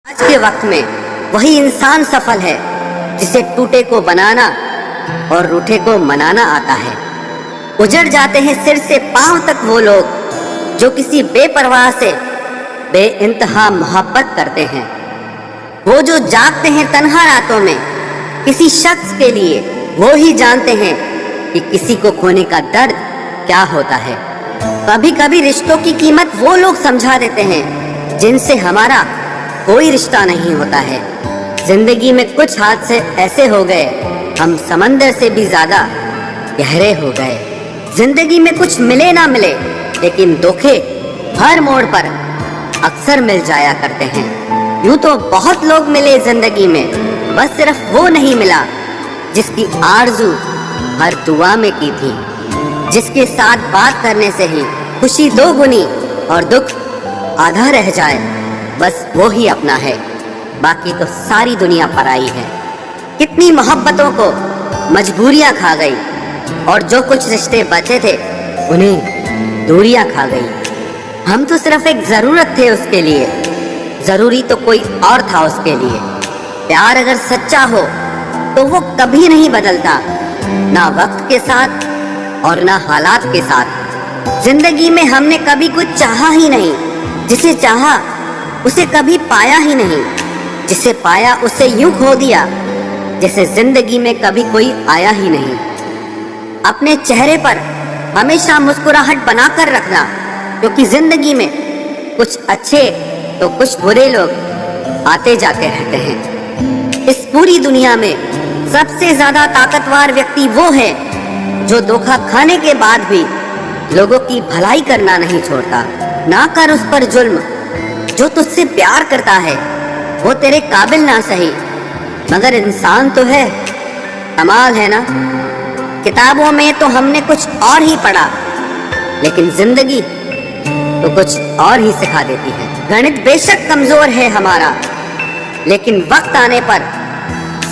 आज के वक्त में वही इंसान सफल है जिसे टूटे को बनाना और रूठे को मनाना आता है। उजड़ जाते हैं सिर से पांव तक वो लोग जो किसी बेपरवाह से बेइंतहा मोहब्बत करते हैं। वो जो जागते हैं तन्हा रातों में किसी शख्स के लिए, वो ही जानते हैं कि किसी को खोने का दर्द क्या होता है। कभी कभी रिश्तों की कीमत वो लोग समझा देते हैं जिनसे हमारा कोई रिश्ता नहीं होता है। जिंदगी में कुछ हादसे ऐसे हो गए, हम समंदर से भी ज्यादा गहरे हो गए। जिंदगी में कुछ मिले ना मिले, लेकिन धोखे हर मोड़ पर अक्सर मिल जाया करते हैं। यूं तो बहुत लोग मिले जिंदगी में, बस सिर्फ वो नहीं मिला जिसकी आरज़ू हर दुआ में की थी, जिसके साथ बात करने से ही खुशी दो गुनी और दुख आधा रह जाए। बस वो ही अपना है, बाकी तो सारी दुनिया पराई है। कितनी मोहब्बतों को मजबूरियां खा गई और जो कुछ रिश्ते बचे थे उन्हें दूरियां खा गई। हम तो सिर्फ एक जरूरत थे उसके लिए, जरूरी तो कोई और था उसके लिए। प्यार अगर सच्चा हो तो वो कभी नहीं बदलता, ना वक्त के साथ और ना हालात के साथ। जिंदगी में हमने कभी कुछ चाहा ही नहीं, जिसे चाहा उसे कभी पाया ही नहीं, जिसे पाया उसे यूं खो दिया जैसे जिंदगी में कभी कोई आया ही नहीं। अपने चेहरे पर हमेशा मुस्कुराहट बनाकर रखना, क्योंकि जिंदगी में कुछ अच्छे तो कुछ बुरे लोग आते जाते रहते हैं। इस पूरी दुनिया में सबसे ज्यादा ताकतवर व्यक्ति वो है जो धोखा खाने के बाद भी लोगों की भलाई करना नहीं छोड़ता। ना कर उस पर जुल्म जो तुझसे प्यार करता है, वो तेरे काबिल ना सही मगर इंसान तो है। कमाल है ना, किताबों में तो हमने कुछ और ही पढ़ा, लेकिन जिंदगी तो कुछ और ही सिखा देती है। गणित बेशक कमजोर है हमारा, लेकिन वक्त आने पर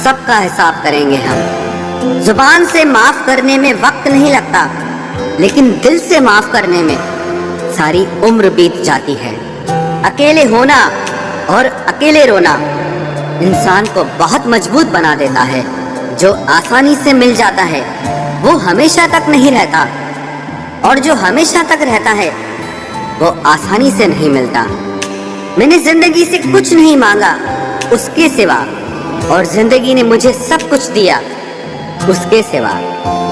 सबका हिसाब करेंगे हम। जुबान से माफ करने में वक्त नहीं लगता, लेकिन दिल से माफ करने में सारी उम्र बीत जाती है। अकेले होना और अकेले रोना इंसान को बहुत मजबूत बना देता है। जो आसानी से मिल जाता है वो हमेशा तक नहीं रहता, और जो हमेशा तक रहता है वो आसानी से नहीं मिलता। मैंने जिंदगी से कुछ नहीं मांगा उसके सिवा, और जिंदगी ने मुझे सब कुछ दिया उसके सिवा।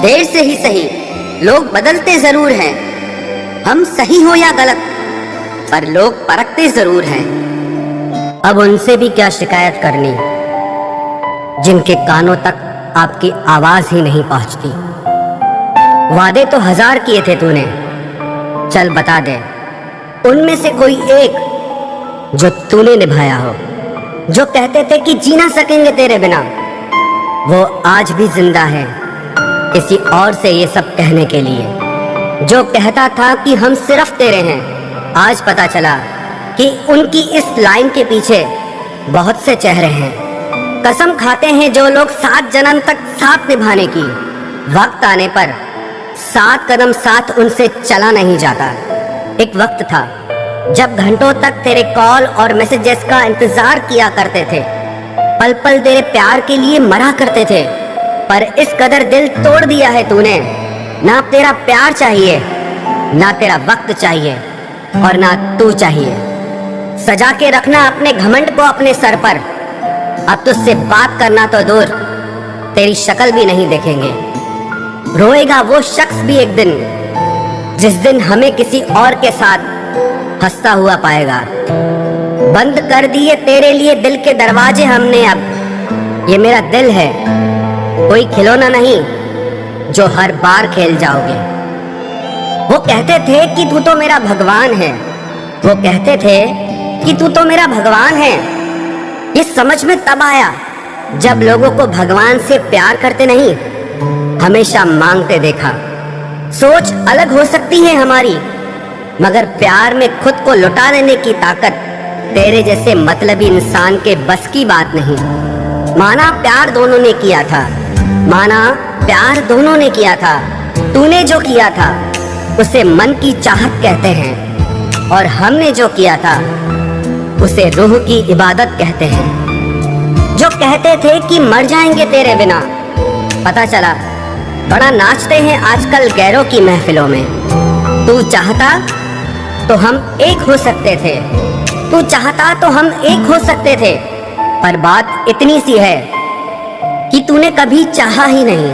देर से ही सही, लोग बदलते जरूर हैं, हम सही हो या गलत, पर लोग परखते जरूर हैं। अब उनसे भी क्या शिकायत करनी जिनके कानों तक आपकी आवाज ही नहीं पहुंचती। वादे तो 1000 किए थे तूने, चल बता दे उनमें से कोई एक जो तूने निभाया हो। जो कहते थे कि जी ना सकेंगे तेरे बिना, वो आज भी जिंदा है किसी और से ये सब कहने के लिए। जो कहता था कि हम सिर्फ तेरे हैं, आज पता चला कि उनकी इस लाइन के पीछे बहुत से चेहरे हैं। कसम खाते हैं जो लोग 7 जन्म तक साथ निभाने की, वक्त आने पर 7 कदम साथ उनसे चला नहीं जाता। एक वक्त था जब घंटों तक तेरे कॉल और मैसेजेस का इंतजार किया करते थे, पल पल तेरे प्यार के लिए मरा करते थे, पर इस कदर दिल तोड़ दिया है तूने। ना तेरा प्यार चाहिए, ना तेरा वक्त चाहिए, और ना तू चाहिए। सजा के रखना अपने घमंड को अपने सर पर। अब तुझसे बात करना तो दूर, तेरी शक्ल भी नहीं देखेंगे। रोएगा वो शख्स भी एक दिन, जिस दिन हमें किसी और के साथ हंसता हुआ पाएगा। बंद कर दिए तेरे लिए दिल के दरवाजे हमने अब। ये मेरा दिल है, कोई खिलौना नहीं जो हर बार खेल जाओगे। वो कहते थे कि तू तो मेरा भगवान है, वो कहते थे कि तू तो मेरा भगवान है। ये समझ में तब आया जब लोगों को भगवान से प्यार करते नहीं, हमेशा मांगते देखा। सोच अलग हो सकती है हमारी, मगर प्यार में खुद को लुटा देने की ताकत तेरे जैसे मतलबी इंसान के बस की बात नहीं। माना प्यार दोनों ने किया था, माना प्यार दोनों ने किया था। तूने जो किया था उसे मन की चाहत कहते हैं, और हमने जो किया था उसे रूह की इबादत कहते हैं। जो कहते थे कि मर जाएंगे तेरे बिना, पता चला बड़ा नाचते हैं आजकल गैरों की महफिलों में। तू चाहता तो हम एक हो सकते थे, तू चाहता तो हम एक हो सकते थे, पर बात इतनी सी है कि तूने कभी चाहा ही नहीं।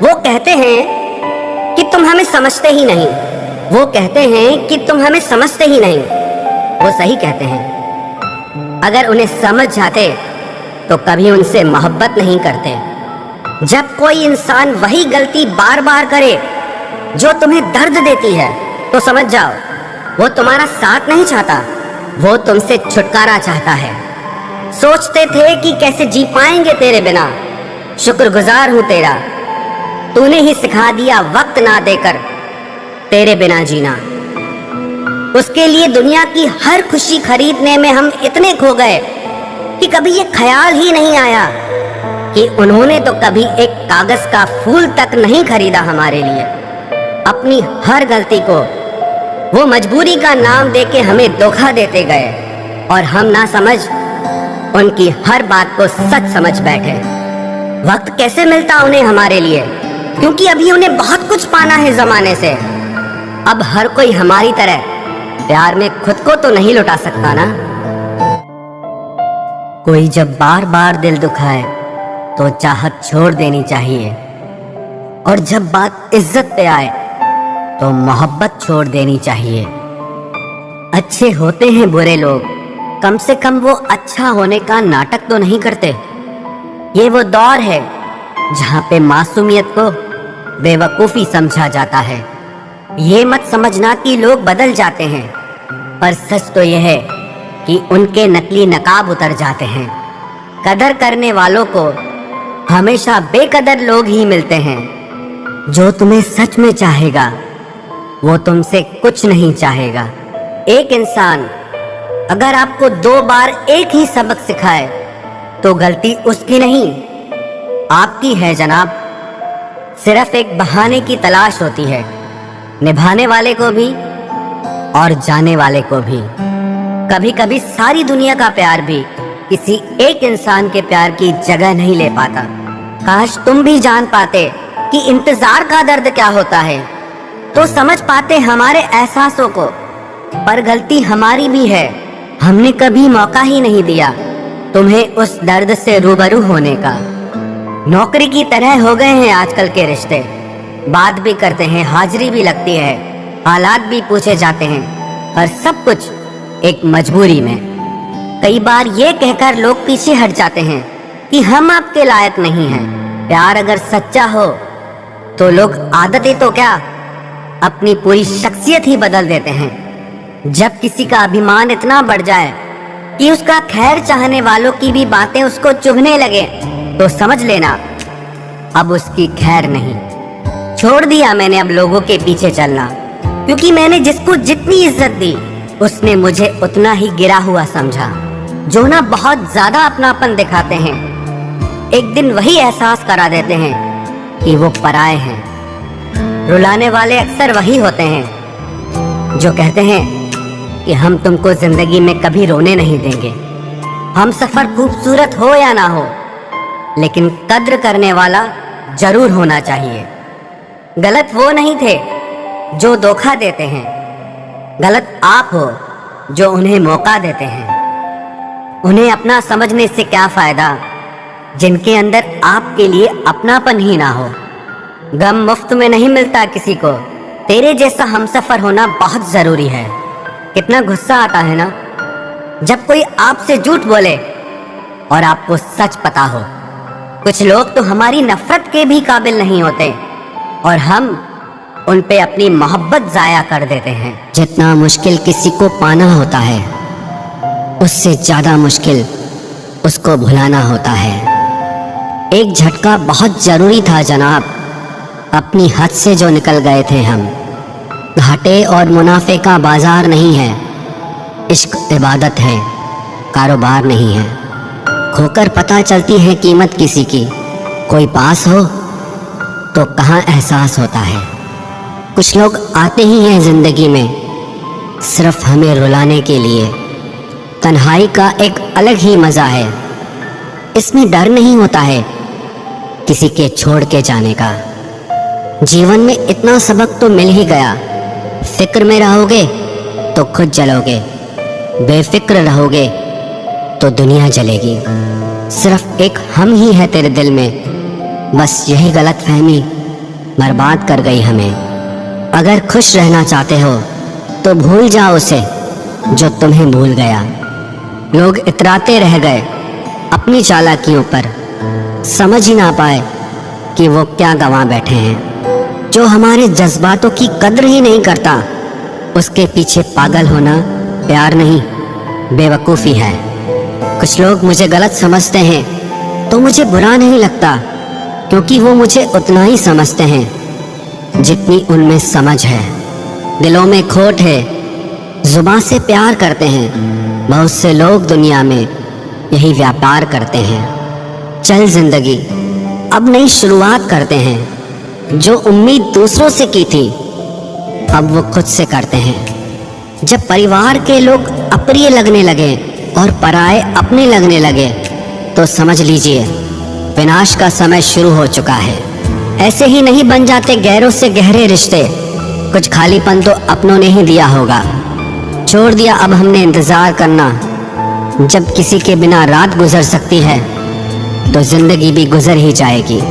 वो कहते हैं कि तुम हमें समझते ही नहीं, वो कहते हैं कि तुम हमें समझते ही नहीं। वो सही कहते हैं। अगर उन्हें समझ जाते तो कभी उनसे मोहब्बत नहीं करते। जब कोई इंसान वही गलती बार बार करे जो तुम्हें दर्द देती है, तो समझ जाओ वो तुम्हारा साथ नहीं चाहता, वो तुमसे छुटकारा चाहता है। सोचते थे कि कैसे जी पाएंगे तेरे बिना, शुक्रगुजार हूं तेरा, तूने ही सिखा दिया वक्त ना देकर तेरे बिना जीना। उसके लिए दुनिया की हर खुशी खरीदने में हम इतने खो गए कि कभी ये ख्याल ही नहीं आया कि उन्होंने तो कभी एक कागज का फूल तक नहीं खरीदा हमारे लिए। अपनी हर गलती को वो मजबूरी का नाम देके हमें धोखा देते गए और हम ना समझ उनकी हर बात को सच समझ बैठे। वक्त कैसे मिलता उन्हें हमारे लिए, क्योंकि अभी उन्हें बहुत कुछ पाना है जमाने से। अब हर कोई हमारी तरह प्यार में खुद को तो नहीं लुटा सकता ना। कोई जब बार बार दिल दुखाए तो चाहत छोड़ देनी चाहिए, और जब बात इज्जत पे आए तो मोहब्बत छोड़ देनी चाहिए। अच्छे होते हैं बुरे लोग, कम से कम वो अच्छा होने का नाटक तो नहीं करते। ये वो दौर है जहाँ पे मासूमियत को बेवकूफ़ी समझा जाता है। ये मत समझना कि लोग बदल जाते हैं, पर सच तो यह है कि उनके नकली नकाब उतर जाते हैं। कदर करने वालों को हमेशा बेकदर लोग ही मिलते हैं। जो तुम्हें सच में चाहेगा वो तुमसे कुछ नहीं चाहेगा। एक इंसान अगर आपको 2 बार एक ही सबक सिखाए तो गलती उसकी नहीं, आपकी है जनाब। सिर्फ एक बहाने की तलाश होती है, निभाने वाले को भी और जाने वाले को भी। कभी कभी सारी दुनिया का प्यार भी किसी एक इंसान के प्यार की जगह नहीं ले पाता। काश तुम भी जान पाते कि इंतजार का दर्द क्या होता है, तो समझ पाते हमारे एहसासों को। पर गलती हमारी भी है, हमने कभी मौका ही नहीं दिया तुम्हें उस दर्द से रूबरू होने का। नौकरी की तरह हो गए हैं आजकल के रिश्ते, बात भी करते हैं, हाजिरी भी लगती है, हालात भी पूछे जाते हैं, पर सब कुछ एक मजबूरी में। कई बार ये कहकर लोग पीछे हट जाते हैं कि हम आपके लायक नहीं हैं। प्यार अगर सच्चा हो तो लोग आदतें तो क्या, अपनी पूरी शख्सियत ही बदल देते हैं। जब किसी का अभिमान इतना बढ़ जाए कि उसका खैर चाहने वालों की भी बातें उसको चुभने लगे, तो समझ लेना अब उसकी खैर नहीं। छोड़ दिया मैंने अब लोगों के पीछे चलना, क्योंकि मैंने जिसको जितनी इज्जत दी उसने मुझे उतना ही गिरा हुआ समझा। जो ना बहुत ज्यादा अपनापन दिखाते हैं, एक दिन वही एहसास करा देते हैं कि वो पराए हैं। रुलाने वाले अक्सर वही होते हैं जो कहते हैं कि हम तुमको जिंदगी में कभी रोने नहीं देंगे। हम सफर खूबसूरत हो या ना हो, लेकिन कद्र करने वाला जरूर होना चाहिए। गलत वो नहीं थे जो धोखा देते हैं, गलत आप हो जो उन्हें मौका देते हैं। उन्हें अपना समझने से क्या फायदा जिनके अंदर आपके लिए अपनापन ही ना हो। गम मुफ्त में नहीं मिलता किसी को, तेरे जैसा हमसफर होना बहुत जरूरी है। कितना गुस्सा आता है ना जब कोई आपसे झूठ बोले और आपको सच पता हो। कुछ लोग तो हमारी नफरत के भी काबिल नहीं होते और हम उन पे अपनी मोहब्बत जाया कर देते हैं। जितना मुश्किल किसी को पाना होता है, उससे ज्यादा मुश्किल उसको भुलाना होता है। एक झटका बहुत जरूरी था जनाब, अपनी हद से जो निकल गए थे हम। घाटे और मुनाफे का बाजार नहीं है, इश्क इबादत है, कारोबार नहीं है। खोकर पता चलती है कीमत किसी की, कोई पास हो तो कहाँ एहसास होता है। कुछ लोग आते ही हैं जिंदगी में सिर्फ हमें रुलाने के लिए, तन्हाई का एक अलग ही मजा है। इसमें डर नहीं होता है किसी के छोड़ के जाने का। जीवन में इतना सबक तो मिल ही गया। फिक्र में रहोगे तो खुद जलोगे, बेफिक्र रहोगे तो दुनिया जलेगी। सिर्फ एक हम ही है तेरे दिल में, बस यही गलत फहमी बर्बाद कर गई हमें। अगर खुश रहना चाहते हो तो भूल जाओ उसे जो तुम्हें भूल गया। लोग इतराते रह गए अपनी चालाकियों पर, समझ ही ना पाए कि वो क्या गंवा बैठे हैं। जो हमारे जज्बातों की कद्र ही नहीं करता, उसके पीछे पागल होना प्यार नहीं, बेवकूफ़ी है। कुछ लोग मुझे गलत समझते हैं तो मुझे बुरा नहीं लगता, क्योंकि वो मुझे उतना ही समझते हैं जितनी उनमें समझ है। दिलों में खोट है, जुबान से प्यार करते हैं। बहुत से लोग दुनिया में यही व्यापार करते हैं। चल जिंदगी अब नई शुरुआत करते हैं। जो उम्मीद दूसरों से की थी अब वो खुद से करते हैं। जब परिवार के लोग अप्रिय लगने लगे और पराये अपने लगने लगे तो समझ लीजिए विनाश का समय शुरू हो चुका है। ऐसे ही नहीं बन जाते गैरों से गहरे रिश्ते, कुछ खालीपन तो अपनों ने ही दिया होगा। छोड़ दिया अब हमने इंतजार करना। जब किसी के बिना रात गुजर सकती है तो जिंदगी भी गुजर ही जाएगी।